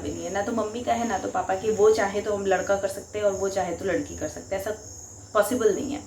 भी नहीं है, ना तो मम्मी का है ना तो पापा की। वो चाहे तो हम लड़का कर सकते हैं और वो चाहे तो लड़की कर सकते हैं, ऐसा पॉसिबल नहीं है।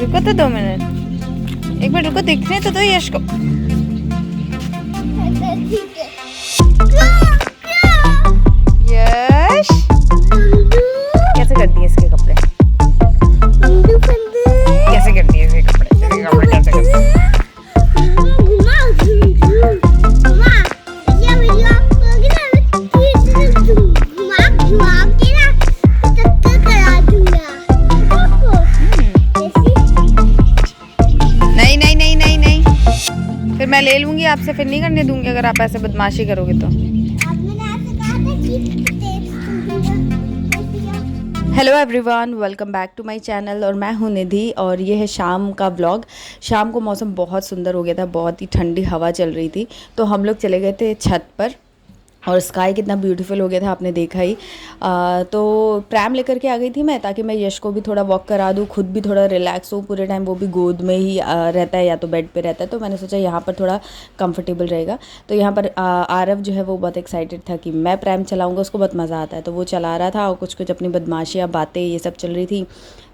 रुको तो 2 मिनट, एक मिनट रुको, देखने तो दो यश को। यश कैसे कर दिए इसके कपड़े, कैसे कर दिए इसके कपड़े, इसके कपड़े कैसे कर दिए? नहीं नहीं नहीं नहीं नहीं, फिर मैं ले लूंगी आपसे, फिर नहीं करने दूंगी अगर आप ऐसे बदमाशी करोगे तो। Hello everyone, welcome back to my channel. और मैं हूं निधि और ये है शाम का व्लॉग। शाम को मौसम बहुत सुंदर हो गया था, बहुत ही ठंडी हवा चल रही थी, तो हम लोग चले गए थे छत पर और स्काई कितना ब्यूटीफुल हो गया था आपने देखा ही। तो प्रैम लेकर के आ गई थी मैं, ताकि मैं यश को भी थोड़ा वॉक करा दूँ, खुद भी थोड़ा रिलैक्स हो। पूरे टाइम वो भी गोद में ही रहता है या तो बेड पे रहता है, तो मैंने सोचा यहाँ पर थोड़ा कंफर्टेबल रहेगा। तो यहाँ पर आरव जो है वो बहुत एक्साइटेड था कि मैं प्रैम चलाऊँगा, उसको बहुत मज़ा आता है, तो वो चला रहा था और कुछ कुछ अपनी बदमाशियाँ बातें ये सब चल रही थी।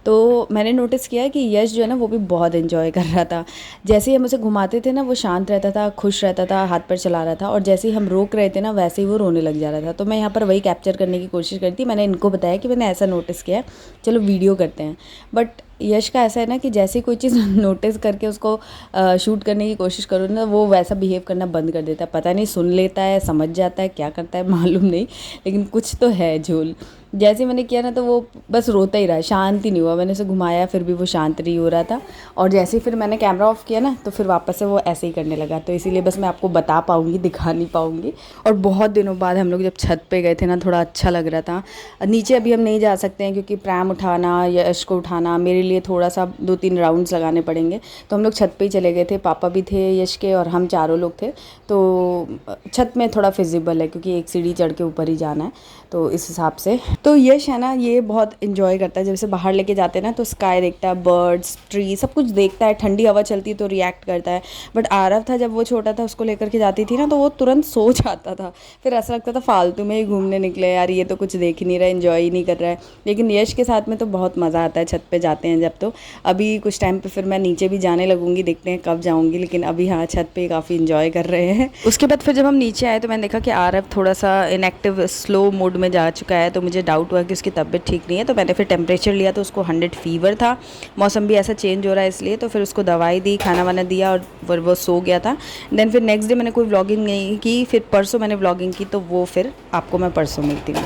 तो मैंने नोटिस किया कि यश जो है ना वो भी बहुत एंजॉय कर रहा था। जैसे ही हम उसे घुमाते थे ना वो शांत रहता था, खुश रहता था, हाथ पर चला रहा था, और जैसे ही हम रोक रहे थे ना वैसे ही वो रोने लग जा रहा था। तो मैं यहाँ पर वही कैप्चर करने की कोशिश करी थी। मैंने इनको बताया कि मैंने ऐसा नोटिस किया है, चलो वीडियो करते हैं। बट यश का ऐसा है ना कि जैसे कोई चीज़ नोटिस करके उसको शूट करने की कोशिश करो ना, वो वैसा बिहेव करना बंद कर देता है। पता नहीं सुन लेता है, समझ जाता है, क्या करता है मालूम नहीं, लेकिन कुछ तो है झोल। जैसे मैंने किया ना तो वो बस रोता ही रहा, शांत ही नहीं हुआ। मैंने उसे घुमाया फिर भी वो शांत नहीं हो रहा था, और जैसे ही फिर मैंने कैमरा ऑफ किया ना तो फिर वापस से वो ऐसे ही करने लगा। तो इसीलिए बस मैं आपको बता पाऊँगी, दिखा नहीं पाऊँगी। और बहुत दिनों बाद हम लोग जब छत पे गए थे ना, थोड़ा अच्छा लग रहा था। नीचे अभी हम नहीं जा सकते हैं क्योंकि प्रैम उठाना, यश को उठाना मेरे लिए थोड़ा सा 2-3 राउंड्स लगाने पड़ेंगे। तो हम लोग छत पे ही चले गए थे, पापा भी थे, यश के और हम चारों लोग थे। तो छत में थोड़ा फिजिबल है क्योंकि एक सीढ़ी चढ़ के ऊपर ही जाना है, तो इस हिसाब से। तो यश है ना ये बहुत इन्जॉय करता है, जब से बाहर लेके जाते हैं ना तो स्काई देखता है, बर्ड्स, ट्री सब कुछ देखता है। ठंडी हवा चलती है तो रिएक्ट करता है। बट आरव था जब वो छोटा था, उसको लेकर के जाती थी ना तो वो तुरंत सो जाता था। फिर ऐसा लगता था फालतू में ही घूमने निकले यार, ये तो कुछ देख ही नहीं रहा है, इन्जॉय ही नहीं कर रहा है। लेकिन यश के साथ में तो बहुत मज़ा आता है छत पे जाते हैं जब। तो अभी कुछ टाइम पे फिर मैं नीचे भी जाने लगूंगी, देखते हैं कब जाऊंगी, लेकिन अभी हाँ छत पे काफ़ी इन्जॉय कर रहे हैं। उसके बाद फिर जब हम नीचे आए तो मैंने देखा कि आरव थोड़ा सा इनएक्टिव स्लो मोड में जा चुका है, तो मुझे डाउट हुआ कि उसकी तबीयत ठीक नहीं है। तो मैंने फिर टेम्परेचर लिया तो उसको 100 फीवर था। मौसम भी ऐसा चेंज हो रहा है इसलिए, तो फिर उसको दवाई दी, खाना वाना दिया और फिर वो सो गया था। देन फिर नेक्स्ट डे मैंने कोई व्लॉगिंग नहीं की, फिर परसों मैंने व्लॉगिंग की, तो वो फिर आपको मैं परसों मिलती हूँ।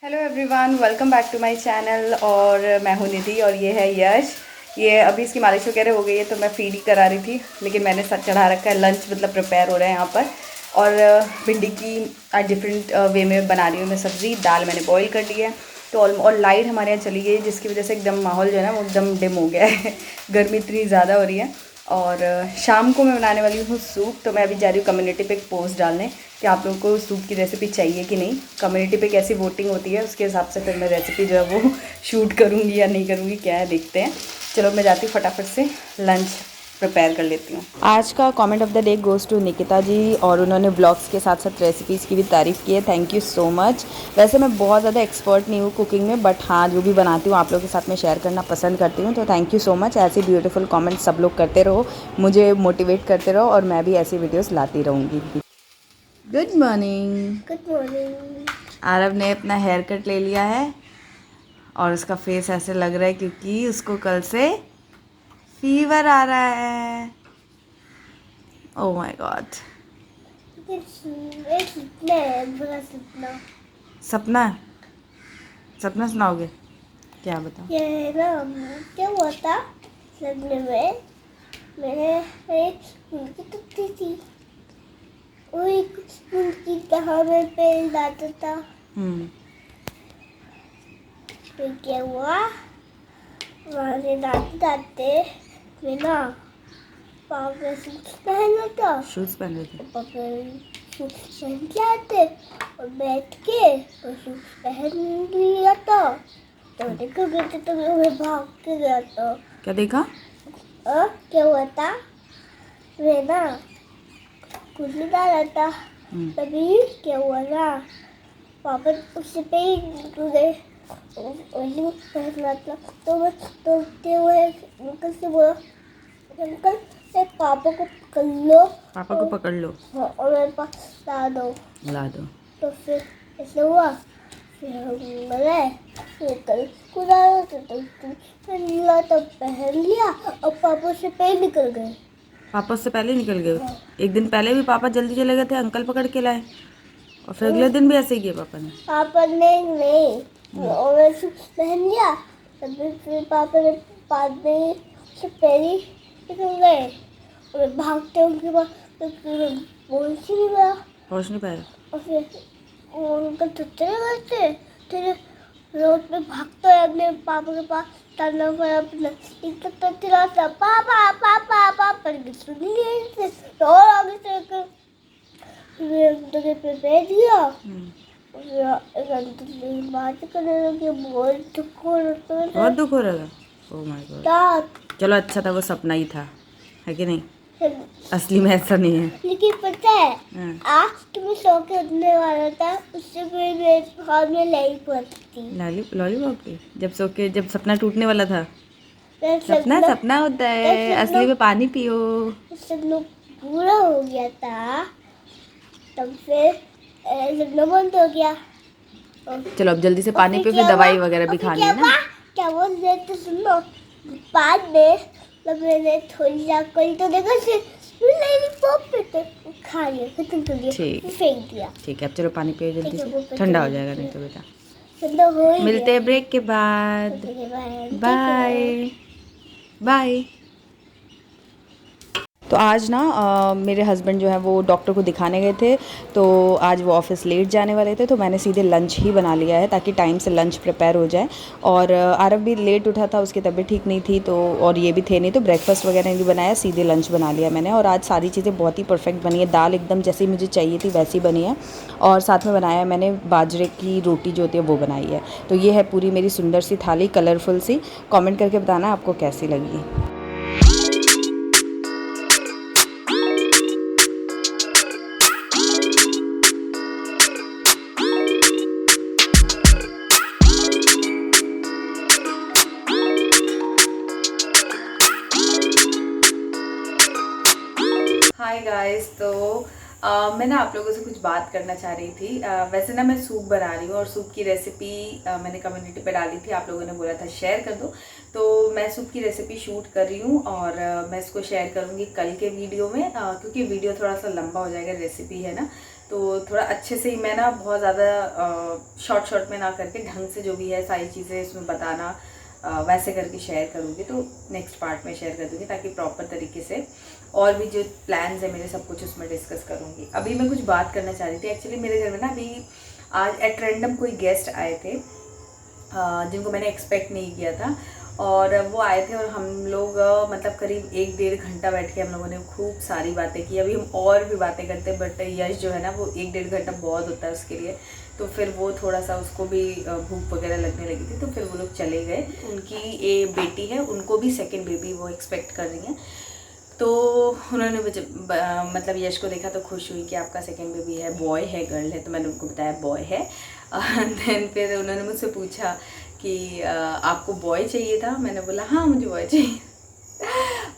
Hello everyone, welcome back to my channel. और मैं हूँ निधि और ये है यश। ये अभी इसकी मालिश वगैरह हो गई है तो मैं फीड ही करा रही थी, लेकिन मैंने सर चढ़ा रखा है। लंच मतलब प्रिपेयर हो रहा है यहाँ पर, और भिंडी की डिफरेंट वे में बना रही हूँ मैं सब्ज़ी। दाल मैंने बॉईल कर ली है, तो और लाइट हमारे यहाँ चली गई, जिसकी वजह से एकदम माहौल जो है ना वो एकदम डिम हो गया है। गर्मी इतनी ज़्यादा हो रही है। और शाम को मैं बनाने वाली हूँ सूप। तो मैं अभी जा रही हूँ कम्युनिटी पे एक पोस्ट डालने कि आप लोगों को सूप की रेसिपी चाहिए कि नहीं। कम्युनिटी पे कैसी वोटिंग होती है उसके हिसाब से फिर मैं रेसिपी जो है वो शूट करूँगी या नहीं करूँगी, क्या है देखते हैं। चलो मैं जाती हूँ फटाफट से लंच प्रिपेयर कर लेती हूँ। आज का comment of the day goes to Nikita ji, और उन्होंने ब्लॉग्स के साथ साथ रेसिपीज़ की भी तारीफ़ की है। Thank you so much. वैसे मैं बहुत ज़्यादा एक्सपर्ट नहीं हूँ कुकिंग में, बट हाँ जो भी बनाती हूँ आप लोगों के साथ में शेयर करना पसंद करती हूँ। तो थैंक यू सो मच। ऐसे ब्यूटीफुल कमेंट्स सब लोग करते रहो, मुझे मोटिवेट करते रहो, और मैं भी ऐसी वीडियोज़ लाती रहूँगी। Good morning. Good morning. Aarav ने अपना हेयर कट ले लिया है और उसका फेस ऐसे लग रहा है क्योंकि उसको कल से फीवर आ रहा है। Oh my God. बड़ा सपना। सपना है? सपना सुनाओगे? क्या बताओ? ये ना क्या हुआ था सपने में, मैं एक मुर्गी टूटी थी। वो एक मुर्गी कहाँ में पेड़ डालता था। फिर क्या हुआ, वहाँ से डालते डालते मैं ना पाँव में शूज पहना था। शूज पहन रहे थे? पापा शूज पहन के आते और बैठ के और शूज पहन लिया था। तो देखो बेटे तो मैं भाग के गया था। क्या देखा? क्या हुआ था, मैं ना कुछ नहीं डाला था। तभी क्या हुआ ना, पापा उससे पे ही निकल गए और पहनना था। तो मैं तोड़ते हुए अंकल से बोला, अंकल से पापा को पकड़ लो। पापा को पकड़ लो। हाँ, और मेरे पास ला दो। तो फिर ऐसे हुआ। फिर हम गए, फिर कल खुदा तो पहन लिया और पापा से पे निकल गए। पापा उससे पहले निकल गए? एक दिन पहले भी पापा जल्दी चले गए थे, अंकल पकड़ के लाए, और फिर अगले दिन भी ऐसे ही किया पापा ने? पापा ने नहीं, और मैं शूज पहन लिया। तभी फिर पापा ने बाद में से पहले निकल गए और भागते उनके पास। तो फिर पहुँच नहीं पाया। और फिर वो अंकल तो चले गए थे। फिर रोड पे भागते हुए अपने पापा के पास टालना पड़ा अपना। एक तो चिल्लाता पापा पापा पापा, लेकिन सुन ही नहीं रहे थे। और आगे चलकर जगह पे बैठ गया। बात करने लगे, बहुत दुख हो रहा था। बहुत दुख हो रहा था? Oh my God. चलो अच्छा था वो सपना ही था, है कि नहीं? असली में ऐसा नहीं है। लेकिन पता है, आज तुम्हें सो के उठने वाला था, उससे फिर मेरे हाथ में लॉलीपॉप थी। लॉलीपॉप थी? जब सपना टूटने वाला था? सपना होता है, असली में पानी पियो। सपना पूरा हो गया था, तब फिर सपना बंद हो गया। चलो अब जल्दी से पानी पियो, फिर दवाई वगैरह भी खानी है ना। क्या बोल रहे थे सुनो, बाद में जब मैंने थोड़ी सा कोई तो देखा लॉलीपॉप पे तो खा लिया, खत्म कर लिया, फेंक दिया। ठीक है, अब चलो पानी पियो जल्दी से, ठंडा हो जाएगा नहीं तो बेटा। ठंडा हो ही मिलते हैं ब्रेक के बाद। Bye bye. तो आज ना मेरे हस्बैंड जो है वो डॉक्टर को दिखाने गए थे, तो आज वो ऑफिस लेट जाने वाले थे, तो मैंने सीधे लंच ही बना लिया है ताकि टाइम से लंच प्रिपेयर हो जाए। और आरव भी लेट उठा था, उसकी तबीयत ठीक नहीं थी, तो और ये भी थे नहीं, तो ब्रेकफास्ट वगैरह नहीं बनाया, सीधे लंच बना लिया मैंने। और आज सारी चीज़ें बहुत ही परफेक्ट बनी है, दाल एकदम जैसी मुझे चाहिए थी वैसी बनी है, और साथ में बनाया मैंने बाजरे की रोटी जो होती है वो बनाई है। तो ये है पूरी मेरी सुंदर सी थाली, कलरफुल सी। कॉमेंट करके बताना आपको कैसी लगी। हाय गाइस, तो मैं ना आप लोगों से कुछ बात करना चाह रही थी। वैसे ना मैं सूप बना रही हूँ, और सूप की रेसिपी मैंने कम्युनिटी पे डाली थी, आप लोगों ने बोला था शेयर कर दो, तो मैं सूप की रेसिपी शूट कर रही हूँ, और मैं इसको शेयर करूँगी कल के वीडियो में, क्योंकि वीडियो थोड़ा सा लंबा हो जाएगा, रेसिपी है ना, तो थोड़ा अच्छे से ही मैं ना बहुत ज़्यादा शॉर्ट में ना करके ढंग से जो भी है सारी चीज़ें इसमें बताना वैसे करके शेयर करूँगी, तो नेक्स्ट पार्ट में शेयर कर दूँगी, ताकि प्रॉपर तरीके से और भी जो प्लान्स है मेरे सब कुछ उसमें डिस्कस करूँगी। अभी मैं कुछ बात करना चाह रही थी। एक्चुअली मेरे घर में ना अभी आज एट रैंडम कोई गेस्ट आए थे, जिनको मैंने एक्सपेक्ट नहीं किया था, और वो आए थे, और हम लोग मतलब करीब 1-1.5 घंटा बैठ के हम लोगों ने खूब सारी बातें की। अभी हम और भी बातें करते हैं, बट यश जो है ना वो 1-1.5 घंटा बहुत होता है उसके लिए, तो फिर वो थोड़ा सा उसको भी भूख वगैरह लगने लगी थी, तो फिर वो लोग चले गए। उनकी एक बेटी है, उनको भी सेकेंड बेबी वो एक्सपेक्ट कर रही हैं, तो उन्होंने मुझे मतलब यश को देखा तो खुश हुई कि आपका सेकेंड बेबी है, बॉय है गर्ल है, तो मैंने उनको बताया बॉय है। देन फिर उन्होंने मुझसे पूछा कि आपको बॉय चाहिए था? मैंने बोला हाँ मुझे बॉय चाहिए।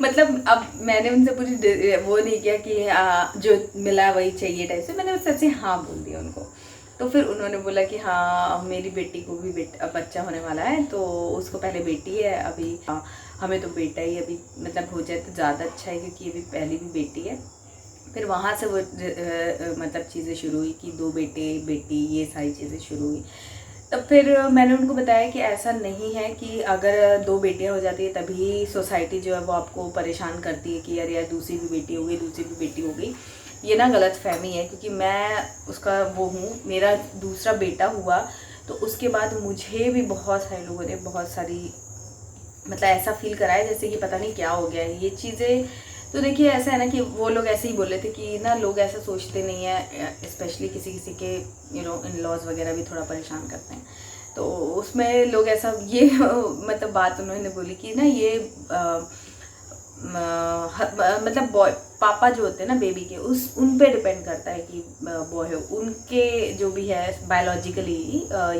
मतलब अब मैंने उनसे पूरी वो नहीं किया कि जो मिला वही चाहिए टाइप से, मैंने सबसे हाँ बोल दिया उनको। तो फिर उन्होंने बोला कि हाँ मेरी बेटी को भी बच्चा होने वाला है, तो उसको पहले बेटी है, अभी हमें तो बेटा ही अभी मतलब हो जाए तो ज़्यादा अच्छा है, क्योंकि अभी पहली भी बेटी है, फिर वहाँ से वो मतलब चीज़ें शुरू हुई कि 2 बेटे बेटी ये सारी चीज़ें शुरू हुई। तब फिर मैंने उनको बताया कि ऐसा नहीं है कि अगर 2 बेटियां हो जाती है तभी सोसाइटी जो है वो आपको परेशान करती है कि यार यार दूसरी भी बेटी हो गई, दूसरी भी बेटी हो गई। ये ना गलत फहमी है, क्योंकि मैं उसका वो हूँ, मेरा दूसरा बेटा हुआ तो उसके बाद मुझे भी बहुत सारे लोगों ने बहुत सारी मतलब ऐसा फील कराया जैसे कि पता नहीं क्या हो गया है ये चीज़ें। तो देखिए ऐसा है ना कि वो लोग ऐसे ही बोल रहे थे कि ना लोग ऐसा सोचते नहीं है, स्पेशली किसी किसी के इन लॉज वगैरह भी थोड़ा परेशान करते हैं। तो उसमें लोग ऐसा ये मतलब बात उन्होंने बोली कि ना ये मतलब बॉय पापा जो होते हैं ना बेबी के उन पे डिपेंड करता है कि बॉय हो, उनके जो भी है बायोलॉजिकली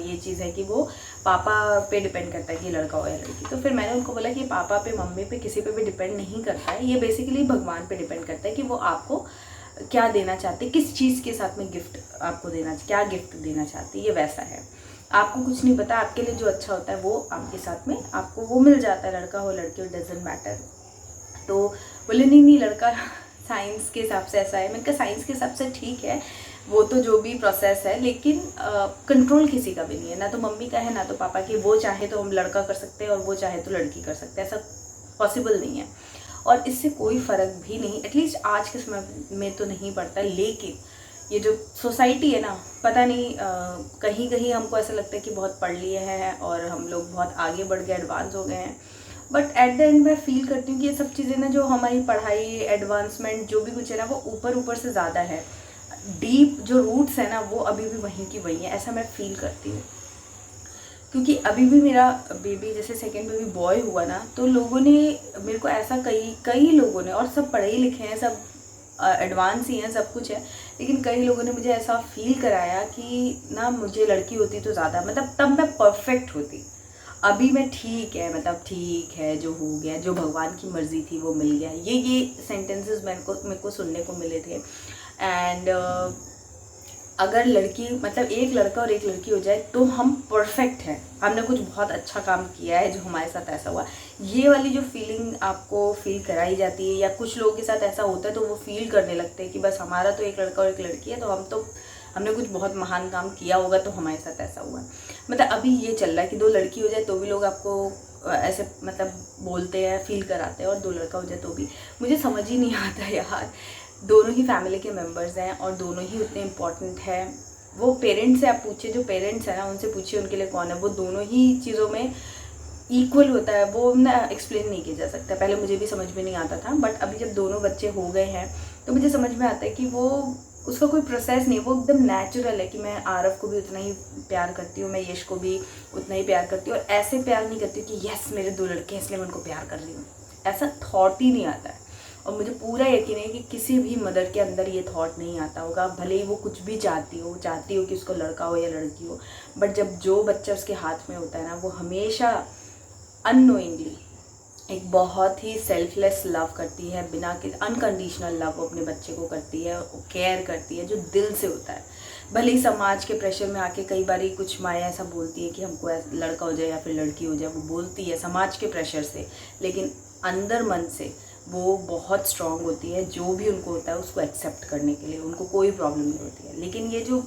ये चीज़ है कि वो पापा पे डिपेंड करता है कि लड़का हो या लड़की। तो फिर मैंने उनको बोला कि पापा पे मम्मी पे किसी पे भी डिपेंड नहीं करता है, ये बेसिकली भगवान पे डिपेंड करता है कि वो आपको क्या देना चाहते, किस चीज़ के साथ में गिफ्ट आपको देना, क्या गिफ्ट देना चाहते, ये वैसा है। आपको कुछ नहीं पता, आपके लिए जो अच्छा होता है वो आपके साथ में आपको वो मिल जाता है, लड़का हो लड़की हो डजंट मैटर। तो बोले नहीं लड़का साइंस के हिसाब से ऐसा है। मैंने कहा साइंस के हिसाब से ठीक है, वो तो जो भी प्रोसेस है, लेकिन कंट्रोल किसी का भी नहीं है, ना तो मम्मी का है ना तो पापा की। वो चाहे तो हम लड़का कर सकते हैं और वो चाहे तो लड़की कर सकते हैं, ऐसा पॉसिबल नहीं है। और इससे कोई फ़र्क भी नहीं, एटलीस्ट आज के समय में तो नहीं पड़ता। लेकिन ये जो सोसाइटी है ना, पता नहीं कहीं कहीं हमको ऐसा लगता है कि बहुत पढ़ लिए हैं और हम लोग बहुत आगे बढ़ गए, एडवांस हो गए हैं। बट एट द एंड मैं फील करती हूँ कि ये सब चीज़ें ना, जो हमारी पढ़ाई एडवांसमेंट जो भी कुछ है ना, वो ऊपर ऊपर से ज़्यादा है। डीप जो रूट्स है ना वो अभी भी वहीं की वहीं है, ऐसा मैं फील करती हूँ। क्योंकि अभी भी मेरा बेबी जैसे सेकेंड बेबी बॉय हुआ ना, तो लोगों ने मेरे को ऐसा कई लोगों ने, और सब पढ़े लिखे हैं, सब एडवांस ही हैं, सब कुछ है, लेकिन कई लोगों ने मुझे ऐसा फील कराया कि ना मुझे लड़की होती तो ज़्यादा, मतलब तब मैं परफेक्ट होती। अभी मैं ठीक है, मतलब ठीक है, जो हो गया, जो भगवान की मर्ज़ी थी वो मिल गया, ये सेंटेंसेस मेरे को सुनने को मिले थे। एंड अगर लड़की मतलब एक लड़का और एक लड़की हो जाए तो हम परफेक्ट हैं, हमने कुछ बहुत अच्छा काम किया है जो हमारे साथ ऐसा हुआ। ये वाली जो फीलिंग आपको फील कराई जाती है, या कुछ लोगों के साथ ऐसा होता है तो वो फील करने लगते हैं कि बस हमारा तो एक लड़का और एक लड़की है, तो हमने कुछ बहुत महान काम किया होगा तो हमारे साथ ऐसा हुआ। मतलब अभी ये चल रहा है कि 2 लड़की हो जाए तो भी लोग आपको ऐसे मतलब बोलते हैं, फील कराते हैं, और 2 लड़का हो जाए तो भी। मुझे समझ ही नहीं आता यार, दोनों ही फैमिली के मेंबर्स हैं और दोनों ही उतने इम्पॉर्टेंट हैं। वो पेरेंट्स से आप पूछिए, जो पेरेंट्स हैं ना उनसे पूछिए उनके लिए कौन है, वो दोनों ही चीज़ों में इक्वल होता है। वो ना एक्सप्लेन नहीं किया जा सकता। पहले मुझे भी समझ में नहीं आता था, बट अभी जब दोनों बच्चे हो गए हैं तो मुझे समझ में आता है कि वो उसका कोई प्रोसेस नहीं, वो एकदम नेचुरल है कि मैं आरव को भी उतना ही प्यार करती हूँ, मैं यश को भी उतना ही प्यार करती हूँ, और ऐसे प्यार नहीं करती हूँ कि यस मेरे 2 लड़के हैं इसलिए मैं उनको प्यार कर रही हूँ, ऐसा थॉट ही नहीं आता है। और मुझे पूरा यकीन है कि किसी भी मदर के अंदर ये थॉट नहीं आता होगा, भले ही वो कुछ भी चाहती हो कि उसको लड़का हो या लड़की हो, बट जब जो बच्चा उसके हाथ में होता है ना, वो हमेशा अननोइंगली एक बहुत ही सेल्फलेस लव करती है, बिना के अनकंडीशनल लव वो अपने बच्चे को करती है, केयर करती है, जो दिल से होता है। भले ही समाज के प्रेशर में आके कई बार कुछ माया ऐसा बोलती है कि हमको लड़का हो जाए या फिर लड़की हो जाए, वो बोलती है समाज के प्रेशर से, लेकिन अंदर मन से वो बहुत स्ट्रांग होती है। जो भी उनको होता है उसको एक्सेप्ट करने के लिए उनको कोई प्रॉब्लम नहीं होती है। लेकिन ये जो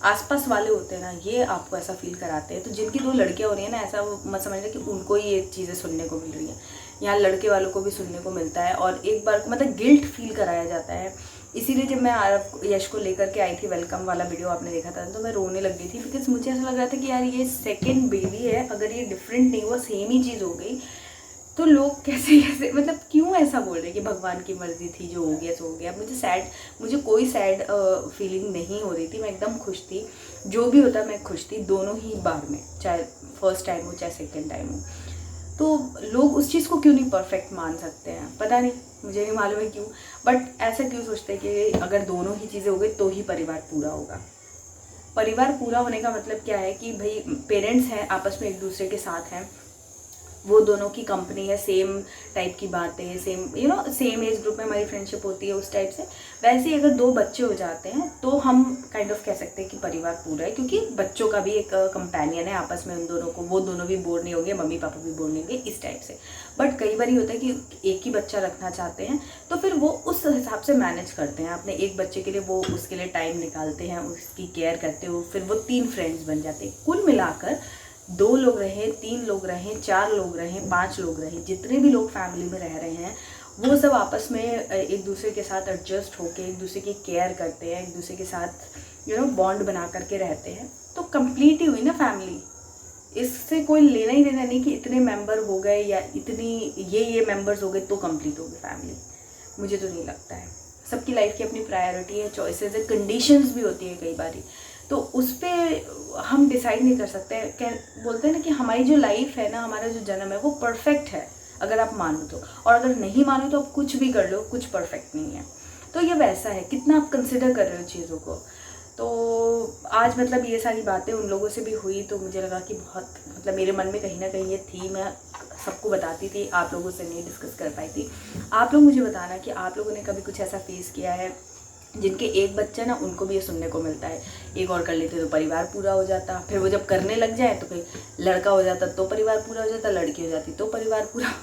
आसपास वाले होते हैं ना, ये आपको ऐसा फील कराते हैं। तो जिनकी 2 लड़कियां हो रही हैं ना, ऐसा मत समझना कि उनको ही ये चीज़ें सुनने को मिल रही हैं, यहाँ लड़के वालों को भी सुनने को मिलता है, और एक बार मतलब गिल्ट फील कराया जाता है। इसीलिए जब मैं आरव यश को लेकर के आई थी, वेलकम वाला वीडियो आपने देखा था, तो मैं रोने लग गई थी, बिकॉज मुझे ऐसा लग रहा था कि यार ये सेकेंड बेबी है, अगर ये डिफरेंट नहीं हुआ, सेम ही चीज़ हो गई, तो लोग कैसे मतलब क्यों ऐसा बोल रहे कि भगवान की मर्जी थी, जो हो गया सो हो गया। मुझे कोई सैड फीलिंग नहीं हो रही थी, मैं एकदम खुश थी, जो भी होता मैं खुश थी, दोनों ही बार में, चाहे फर्स्ट टाइम हो चाहे सेकेंड टाइम हो। तो लोग उस चीज़ को क्यों नहीं परफेक्ट मान सकते हैं, पता नहीं, मुझे नहीं मालूम है क्यों, बट ऐसा क्यों सोचते हैं कि अगर दोनों ही चीज़ें हो गई तो ही परिवार पूरा होगा। परिवार पूरा होने का मतलब क्या है कि भाई पेरेंट्स हैं, आपस में एक दूसरे के साथ हैं, वो दोनों की कंपनी है, सेम टाइप की बातें, सेम सेम एज ग्रुप में हमारी फ्रेंडशिप होती है उस टाइप से। वैसे ही अगर 2 बच्चे हो जाते हैं तो हम काइंड ऑफ कह सकते हैं कि परिवार पूरा है, क्योंकि बच्चों का भी एक कंपेनियन है आपस में उन दोनों को, वो दोनों भी बोर नहीं होंगे, मम्मी पापा भी बोर नहीं होंगे, इस टाइप से। बट कई बार होता है कि एक ही बच्चा रखना चाहते हैं तो फिर वो उस हिसाब से मैनेज करते हैं अपने एक बच्चे के लिए, वो उसके लिए टाइम निकालते हैं, उसकी केयर करते हो, फिर वो 3 फ्रेंड्स बन जाते हैं। कुल मिलाकर 2 लोग रहें, 3 लोग रहें, 4 लोग रहें, 5 लोग रहें, जितने भी लोग फैमिली में रह रहे हैं वो सब आपस में एक दूसरे के साथ एडजस्ट होकर एक दूसरे की केयर करते हैं, एक दूसरे के साथ बॉन्ड बना करके रहते हैं, तो कंप्लीट ही हुई ना फैमिली। इससे कोई लेना ही देना नहीं कि इतने मेंबर हो गए या इतनी ये मेंबर्स हो गए तो कंप्लीट हो गई फैमिली। मुझे तो नहीं लगता है। सबकी लाइफ की अपनी प्रायोरिटी है, चॉइसेस है, कंडीशंस भी होती है कई बारी, तो उस पर हम डिसाइड नहीं कर सकते। बोलते हैं ना कि हमारी जो लाइफ है ना, हमारा जो जन्म है वो परफेक्ट है अगर आप मानो तो, और अगर नहीं मानो तो आप कुछ भी कर लो, कुछ परफेक्ट नहीं है। तो ये वैसा है, कितना आप कंसिडर कर रहे हो चीज़ों को। तो आज मतलब ये सारी बातें उन लोगों से भी हुई तो मुझे लगा कि बहुत मतलब मेरे मन में कहीं ना कहीं ये थी, मैं सबको बताती थी, आप लोगों से नहीं डिस्कस कर पाई थी। आप लोग मुझे बताना कि आप लोगों ने कभी कुछ ऐसा फेस किया है, जिनके एक बच्चा ना उनको भी ये सुनने को मिलता है, एक और कर लेते तो परिवार पूरा हो जाता, फिर वो जब करने लग जाए तो फिर लड़का हो जाता तो परिवार पूरा हो जाता, लड़की हो जाती तो परिवार पूरा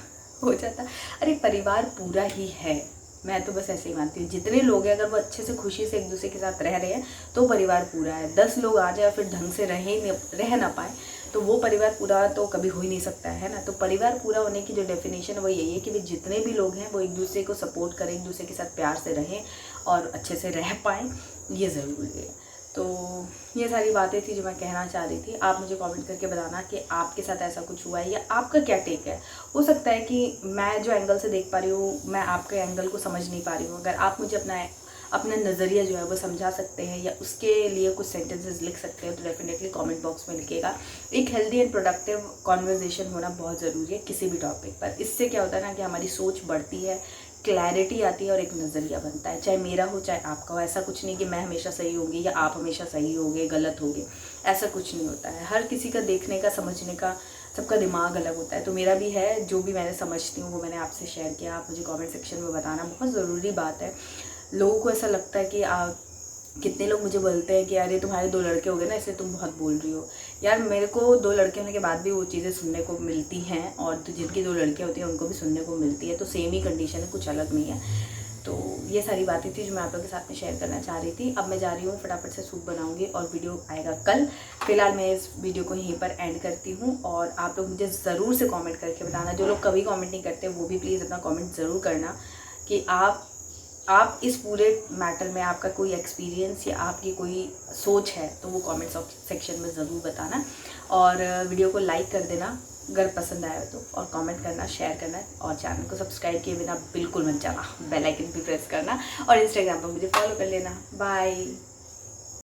हो जाता। अरे परिवार पूरा ही है, मैं तो बस ऐसे ही मानती हूँ। जितने लोग हैं अगर वो अच्छे से खुशी से एक दूसरे के साथ रह रहे हैं तो परिवार पूरा है। 10 लोग आ जाए फिर ढंग से रह ना पाए तो वो परिवार पूरा तो कभी हो ही नहीं सकता है ना। तो परिवार पूरा होने की जो डेफिनेशन है वो यही है कि वे जितने भी लोग हैं वो एक दूसरे को सपोर्ट करें, एक दूसरे के साथ प्यार से रहें और अच्छे से रह पाएँ, ये ज़रूरी है। तो ये सारी बातें थी जो मैं कहना चाह रही थी। आप मुझे कमेंट करके बताना कि आपके साथ ऐसा कुछ हुआ है या आपका क्या टेक है। हो सकता है कि मैं जो एंगल से देख पा रही हूँ मैं आपके एंगल को समझ नहीं पा रही हूँ। अगर आप मुझे अपना नज़रिया जो है वो समझा सकते हैं या उसके लिए कुछ सेंटेंसेस लिख सकते हैं तो डेफिनेटली कमेंट बॉक्स में लिखिएगा। एक हेल्दी एंड प्रोडक्टिव कॉन्वर्जेसन होना बहुत ज़रूरी है किसी भी टॉपिक पर। इससे क्या होता है ना कि हमारी सोच बढ़ती है, क्लैरिटी आती है और एक नज़रिया बनता है, चाहे मेरा हो चाहे आपका हो। ऐसा कुछ नहीं कि मैं हमेशा सही होंगी या आप हमेशा सही होंगे, गलत होंगे, ऐसा कुछ नहीं होता है। हर किसी का देखने का, समझने का, सबका दिमाग अलग होता है। तो मेरा भी है, जो भी मैंने समझती हूँ वो मैंने आपसे शेयर किया। आप मुझे कमेंट सेक्शन में बताना, बहुत ज़रूरी बात है। लोगों को ऐसा लगता है कि कितने लोग मुझे बोलते हैं कि अरे तुम्हारे 2 लड़के हो गए ना इसलिए तुम बहुत बोल रही हो। यार मेरे को 2 लड़के होने के बाद भी वो चीज़ें सुनने को मिलती हैं और तो जिनकी 2 लड़के होती हैं उनको भी सुनने को मिलती है। तो सेम ही कंडीशन है, कुछ अलग नहीं है। तो ये सारी बातें थी जो मैं आप लोगों के साथ में शेयर करना चाह रही थी। अब मैं जा रही हूँ, फटाफट से सूप बनाऊँगी और वीडियो आएगा कल। फिलहाल मैं इस वीडियो को यहीं पर एंड करती हूँ और आप लोग मुझे ज़रूर से कॉमेंट करके बताना। जो लोग कभी कॉमेंट नहीं करते वो भी प्लीज़ अपना कॉमेंट ज़रूर करना कि आप इस पूरे मैटर में आपका कोई एक्सपीरियंस या आपकी कोई सोच है तो वो कमेंट सेक्शन में ज़रूर बताना। और वीडियो को लाइक कर देना अगर पसंद आया तो, और कमेंट करना, शेयर करना, और चैनल को सब्सक्राइब किए बिना बिल्कुल मत जाना, बेल आइकन भी प्रेस करना और इंस्टाग्राम पर मुझे फॉलो कर लेना। बाय।